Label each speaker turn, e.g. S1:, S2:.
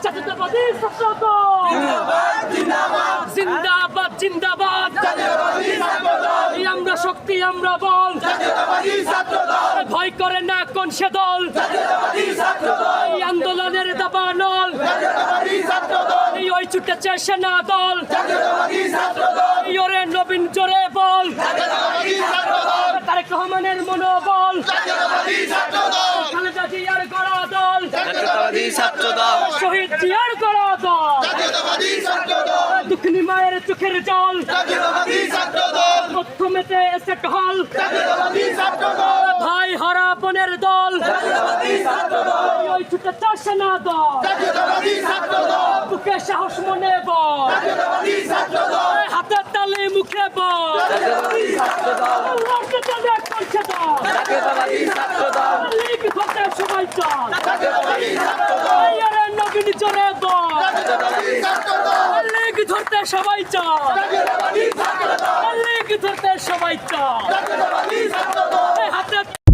S1: জাতীয়তাবাদী ছাত্রদল জিন্দাবাদ জিন্দাবাদ, আমরা শক্তি আমরা বল, ভয় করে না কোন সে দল, এই আন্দোলনের দাবানল, এই ওই ছুটেছে সেনা দল, এই ওরে নবীন জোরে বল, তারেক রহমানের মনোবল, খালেদা জিয়ার গড়া দল, শহীদ জিয়ার গড়া দল, দুঃখিনী মায়ের চোখের জল, প্রথমেতে এসে টহল, ভাই হারা বোনের দল, ওই ছুটেছে সেনা দল, বুকে সাহস মনে বল, হাতে তালে মুখে বল, লীগ ধরতে সবাই চল, নবীন জোরে বল, লীগ ধরতে সবাই চল, লীগ ধরতে সবাই চল, হাতে